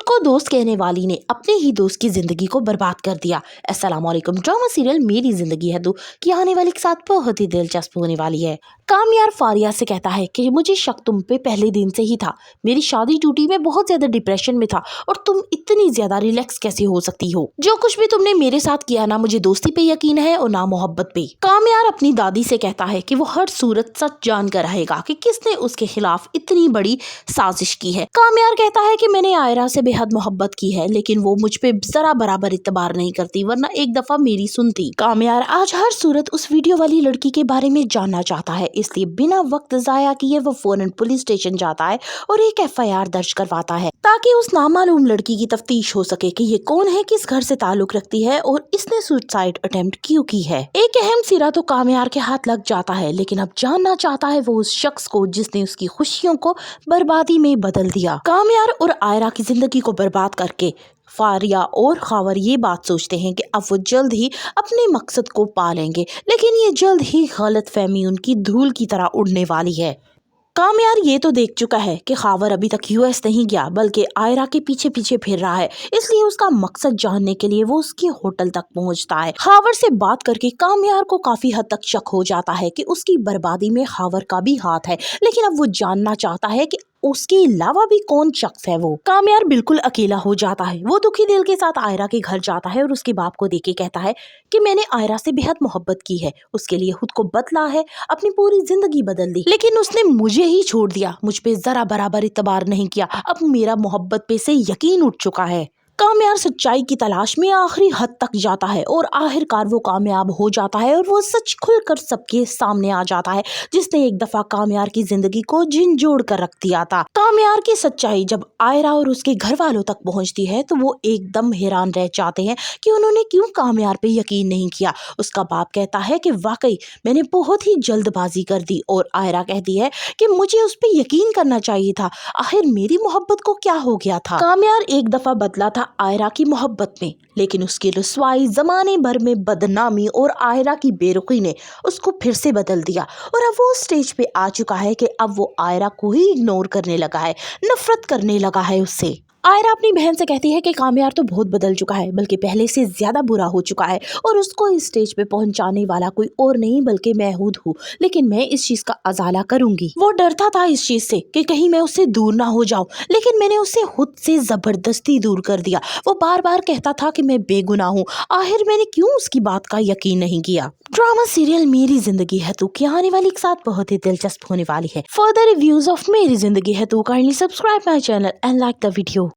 को दोस्त कहने वाली ने अपने ही दोस्त की जिंदगी को बर्बाद कर दिया। अस्सलामुअलैकुम। ड्रामा सीरियल मेरी जिंदगी है तू की आने वाली के साथ बहुत ही दिलचस्प होने वाली है। कामयार फारिया से कहता है कि मुझे शक तुम पे पहले दिन से ही था। मेरी शादी टूटी, मैं बहुत ज्यादा डिप्रेशन में था और तुम इतनी ज्यादा रिलैक्स कैसे हो सकती हो? जो कुछ भी तुमने मेरे साथ किया ना, मुझे दोस्ती पे यकीन है और ना मोहब्बत पे। कामयार अपनी दादी से कहता है कि वो हर सूरत सच जान कर रहेगा कि किसने उसके खिलाफ इतनी बड़ी साजिश की है। कामयार कहता है कि मैंने आयरा से बेहद मोहब्बत की है, लेकिन वो मुझ पे जरा बराबर इतबार नहीं करती, वरना एक दफा मेरी सुनती। कामयार आज हर सूरत उस वीडियो वाली लड़की के बारे में जानना चाहता है, इसलिए बिना वक्त जाया किए वो फौरन पुलिस स्टेशन जाता है और एक FIR दर्ज करवाता है ताकि उस नामालूम लड़की की तफ्तीश हो सके कि ये कौन है, किस घर से ताल्लुक रखती है और इसने सुसाइड अटेम्प्ट क्यों की है। एक अहम सिरा तो कामयार के हाथ लग जाता है, लेकिन अब जानना चाहता है वो उस शख्स को जिसने उसकी खुशियों को बर्बादी में बदल दिया। कामयार और आयरा की जिंदगी को बर्बाद करके फारिया और खावर ये बात सोचते हैं कि अब वो जल्द ही अपने मकसद को पा लेंगे, लेकिन ये जल्द ही गलत फहमी उनकी धूल की तरह उड़ने वाली है। कामयार ये तो देख चुका है कि खावर अभी तक US नहीं गया, बल्कि आयरा के पीछे पीछे फिर रहा है, इसलिए उसका मकसद जानने के लिए वो उसके होटल तक पहुंचता है। खावर से बात करके कामयार को काफी हद तक शक हो जाता है कि उसकी बर्बादी में खावर का भी हाथ है, लेकिन अब वो जानना चाहता है कि उसके अलावा भी कौन शख्स है। वो कामयार बिल्कुल अकेला हो जाता है। वो दुखी दिल के साथ आयरा के घर जाता है और उसके बाप को देख के कहता है कि मैंने आयरा से बेहद मोहब्बत की है, उसके लिए खुद को बदला है, अपनी पूरी जिंदगी बदल दी, लेकिन उसने मुझे ही छोड़ दिया, मुझ पे जरा बराबर इतबार नहीं किया। अब मेरा मोहब्बत पे से यकीन उठ चुका है। कामयार सच्चाई की तलाश में आखिरी हद तक जाता है और आखिरकार वो कामयाब हो जाता है और वो सच खुलकर सबके सामने आ जाता है, जिसने एक दफा कामयार की जिंदगी को झिंझोड़ कर रख दिया था। कामयार की सच्चाई जब आयरा और उसके घर वालों तक पहुंचती है तो वो एकदम हैरान रह जाते हैं कि उन्होंने क्यों कामयार पे यकीन नहीं किया। उसका बाप कहता है कि वाकई मैंने बहुत ही जल्दबाजी कर दी, और आयरा कहती है कि मुझे उस पर यकीन करना चाहिए था, आखिर मेरी मोहब्बत को क्या हो गया था। कामयार एक दफा बदला था आयरा की मोहब्बत में, लेकिन उसकी रुसवाई, जमाने भर में बदनामी और आयरा की बेरुखी ने उसको फिर से बदल दिया, और अब वो स्टेज पे आ चुका है कि अब वो आयरा को ही इग्नोर करने लगा है, नफरत करने लगा है उससे। आयरा अपनी बहन से कहती है कि कामयार तो बहुत बदल चुका है, बल्कि पहले से ज्यादा बुरा हो चुका है, और उसको इस स्टेज पे पहुंचाने वाला कोई और नहीं बल्कि मैं खुद हूँ, लेकिन मैं इस चीज का अजाला करूंगी। वो डरता था इस चीज से कि कहीं मैं उससे दूर ना हो जाऊं, लेकिन मैंने उसे खुद से जबरदस्ती दूर कर दिया। वो बार बार कहता था कि मैं बेगुनाह हूँ, आखिर मैंने क्यों उसकी बात का यकीन नहीं किया। ड्रामा सीरियल मेरी जिंदगी है तू की आने वाली के साथ बहुत ही दिलचस्प होने वाली है। फर्दर रिव्यूज ऑफ मेरी जिंदगी है तू kindly subscribe my channel and like the video.